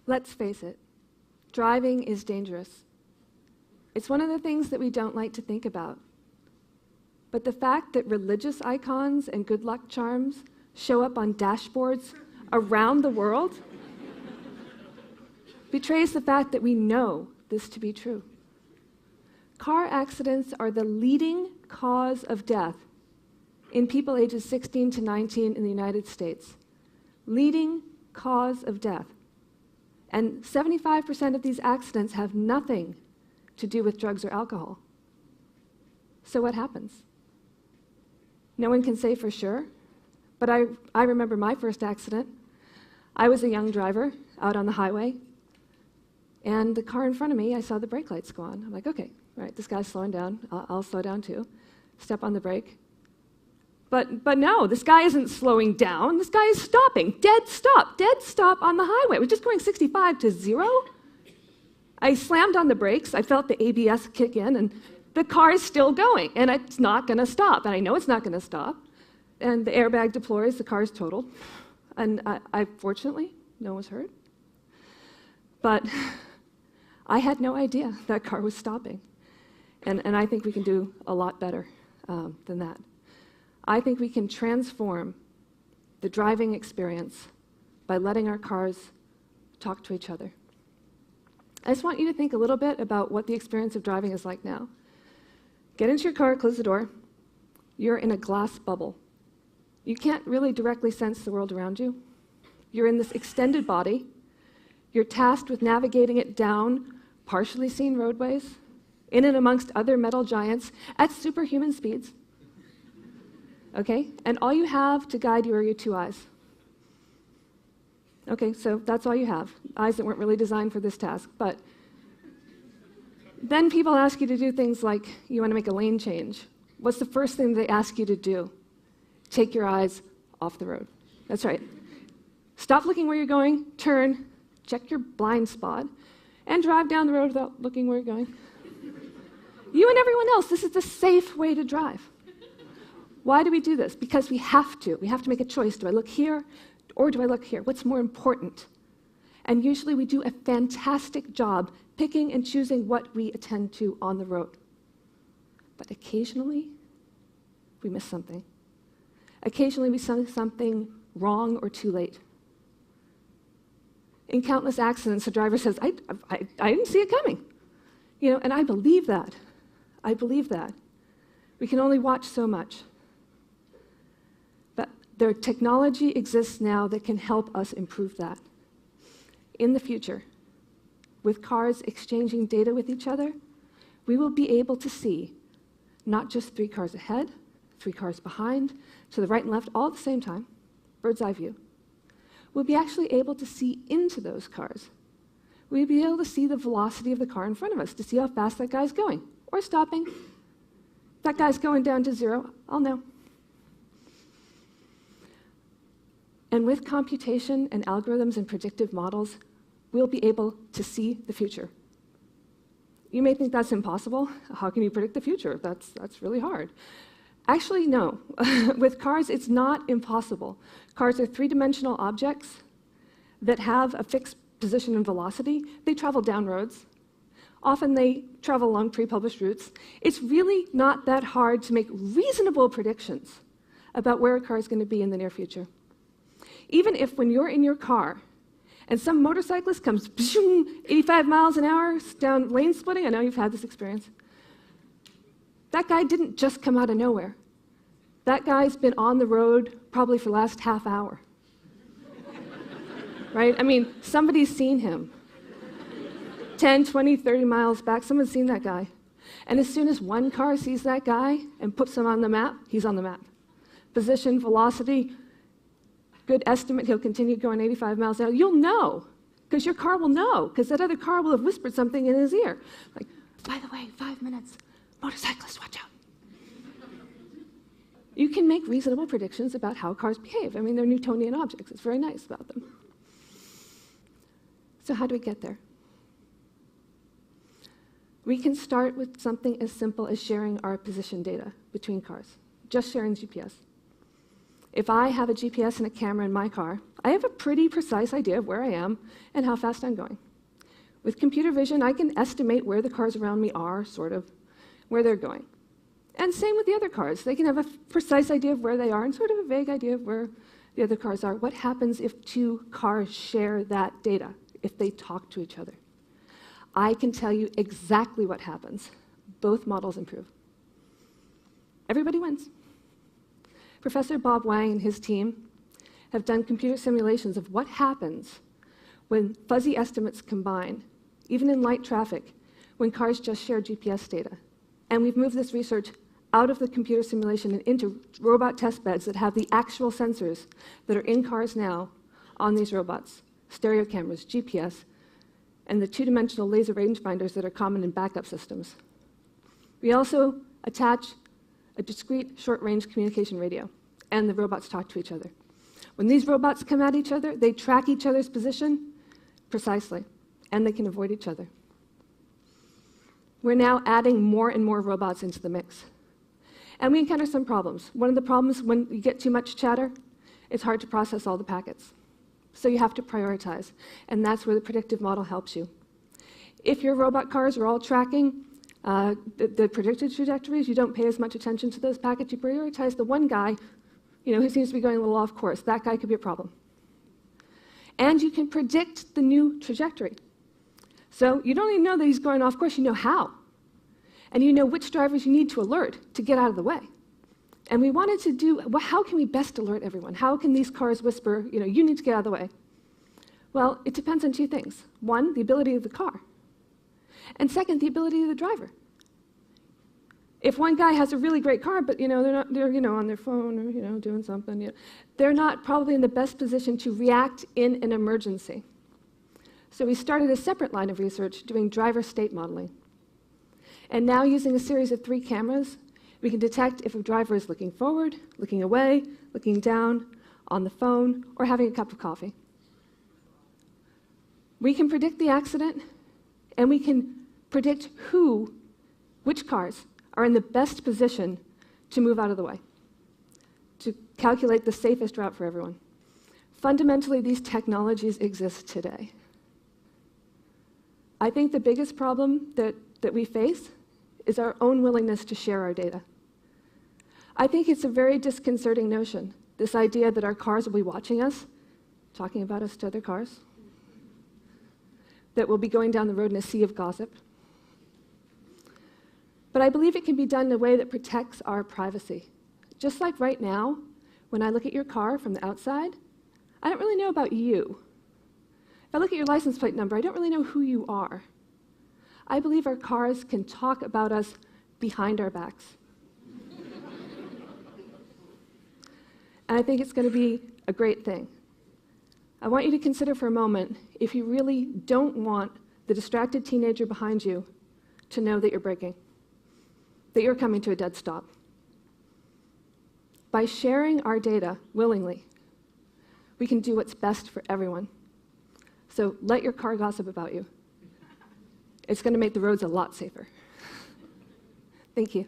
Let's face it, driving is dangerous. It's one of the things that we don't like to think about. But the fact that religious icons and good luck charms show up on dashboards around the world betrays the fact that we know this to be true. Car accidents are the leading cause of death in people ages 16 to 19 in the United States. Leading cause of death. And 75% of these accidents have nothing to do with drugs or alcohol. So what happens? No one can say for sure, but I remember my first accident. I was a young driver out on the highway, and the car in front of me, I saw the brake lights go on. I'm like, okay, all right, this guy's slowing down. I'll slow down too. Step on the brake. But no, this guy isn't slowing down. This guy is stopping. Dead stop on the highway. We're just going 65 to 0. I slammed on the brakes. I felt the ABS kick in, and the car is still going, and it's not going to stop. And I know it's not going to stop. And the airbag deploys. The car is totaled. And I fortunately, no one was hurt. But I had no idea that car was stopping. And I think we can do a lot better than that. I think we can transform the driving experience by letting our cars talk to each other. I just want you to think a little bit about what the experience of driving is like now. Get into your car, close the door. You're in a glass bubble. You can't really directly sense the world around you. You're in this extended body. You're tasked with navigating it down partially seen roadways, in and amongst other metal giants at superhuman speeds. Okay? And all you have to guide you are your two eyes. Okay, so that's all you have. Eyes that weren't really designed for this task. But then people ask you to do things like, you want to make a lane change. What's the first thing they ask you to do? Take your eyes off the road. That's right. Stop looking where you're going, turn, check your blind spot, and drive down the road without looking where you're going. You and everyone else, this is the safe way to drive. Why do we do this? Because we have to. We have to make a choice. Do I look here or do I look here? What's more important? And usually we do a fantastic job picking and choosing what we attend to on the road. But occasionally, we miss something. Occasionally, we see something wrong or too late. In countless accidents, the driver says, I didn't see it coming. You know, and I believe that. I believe that. We can only watch so much. But the technology exists now that can help us improve that. In the future, with cars exchanging data with each other, we will be able to see not just 3 cars ahead, 3 cars behind, to the right and left, all at the same time, bird's eye view. We'll be actually able to see into those cars. We'll be able to see the velocity of the car in front of us, to see how fast that guy's going, or stopping. If that guy's going down to 0, I'll know. And with computation and algorithms and predictive models, we'll be able to see the future. You may think that's impossible. How can you predict the future? That's really hard. Actually, no. With cars, it's not impossible. Cars are 3-dimensional objects that have a fixed position and velocity. They travel down roads. Often they travel along pre-published routes. It's really not that hard to make reasonable predictions about where a car is going to be in the near future. Even if when you're in your car and some motorcyclist comes 85 miles an hour down lane splitting, I know you've had this experience, that guy didn't just come out of nowhere. That guy's been on the road probably for the last half hour. Right? I mean, somebody's seen him. 10, 20, 30 miles back, someone's seen that guy. And as soon as one car sees that guy and puts him on the map, he's on the map. Position, velocity, good estimate, he'll continue going 85 miles an hour. You'll know, because your car will know, because that other car will have whispered something in his ear. Like, by the way, 5 minutes, motorcyclists, watch out. You can make reasonable predictions about how cars behave. I mean, they're Newtonian objects. It's very nice about them. So how do we get there? We can start with something as simple as sharing our position data between cars, just sharing GPS. If I have a GPS and a camera in my car, I have a pretty precise idea of where I am and how fast I'm going. With computer vision, I can estimate where the cars around me are, sort of, where they're going. And same with the other cars. They can have a precise idea of where they are and sort of a vague idea of where the other cars are. What happens if two cars share that data, if they talk to each other? I can tell you exactly what happens. Both models improve. Everybody wins. Professor Bob Wang and his team have done computer simulations of what happens when fuzzy estimates combine, even in light traffic, when cars just share GPS data. And we've moved this research out of the computer simulation and into robot test beds that have the actual sensors that are in cars now on these robots, stereo cameras, GPS, and the two-dimensional laser rangefinders that are common in backup systems. We also attach a discrete short-range communication radio, and the robots talk to each other. When these robots come at each other, they track each other's position precisely, and they can avoid each other. We're now adding more and more robots into the mix. And we encounter some problems. One of the problems when you get too much chatter, it's hard to process all the packets. So you have to prioritize, and that's where the predictive model helps you. If your robot cars are all tracking the predicted trajectories, you don't pay as much attention to those packets. You prioritize the one guy, who seems to be going a little off course. That guy could be a problem. And you can predict the new trajectory. So you don't even know that he's going off course, you know how. And you know which drivers you need to alert to get out of the way. And we wanted to do, well, how can we best alert everyone? How can these cars whisper, you need to get out of the way? Well, it depends on two things. One, the ability of the car. And second, the ability of the driver. If one guy has a really great car, but they're on their phone or doing something, they're not probably in the best position to react in an emergency. So we started a separate line of research doing driver state modeling. And now using a series of 3 cameras, we can detect if a driver is looking forward, looking away, looking down, on the phone, or having a cup of coffee. We can predict the accident, and we can predict which cars are in the best position to move out of the way, to calculate the safest route for everyone. Fundamentally, these technologies exist today. I think the biggest problem that we face is our own willingness to share our data. I think it's a very disconcerting notion, this idea that our cars will be watching us, talking about us to other cars, that we'll be going down the road in a sea of gossip. But I believe it can be done in a way that protects our privacy. Just like right now, when I look at your car from the outside, I don't really know about you. If I look at your license plate number, I don't really know who you are. I believe our cars can talk about us behind our backs. And I think it's going to be a great thing. I want you to consider for a moment if you really don't want the distracted teenager behind you to know that you're braking, that you're coming to a dead stop. By sharing our data willingly, we can do what's best for everyone. So let your car gossip about you. It's going to make the roads a lot safer. Thank you.